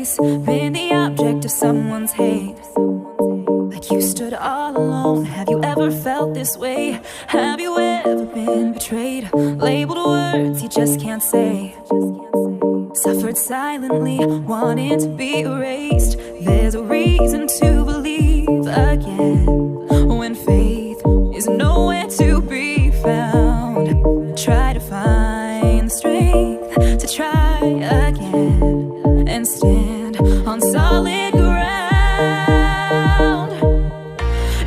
peace, been the object of someone's hate. Like you stood all alone. Have you ever felt this way? Have you ever been betrayed? Labeled words you just can't say. Suffered silently, wanting to be erased. There's a reason to believe again when faith is nowhere to be found. Try to find the strength to try again and stand on solid ground.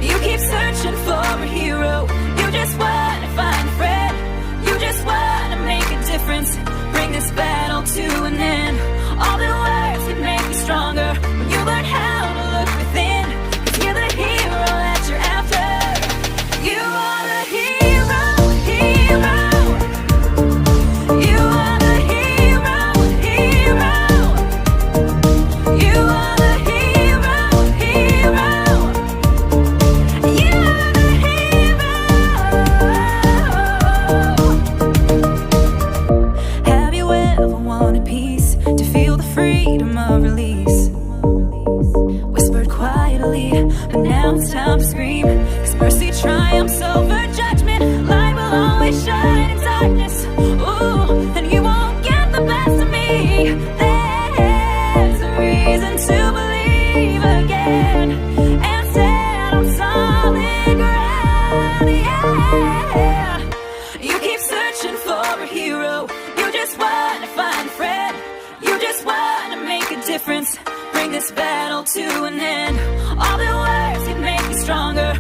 You keep searching for a hero. You just want to find a friend. You just want to make a difference. Bring this battle to an end. All the words can make you stronger when you learn how to look within. 'Cause you're the hero that you're after. You are the hero, hero. You are the hero, hero. You are the hero, hero. You are the hero. Have you ever wanted peace, to feel the freedom of release? Whispered quietly, but now it's time to scream. 'Cause mercy triumphs over judgment. Light will always shine in darkness. Ooh, and you won't get the best of me. There's a reason to believe again and stand on solid ground. Yeah. You keep searching for a hero. You just want to find a friend. You just want to make a difference. Bring this battle to an end. All the words can make you stronger.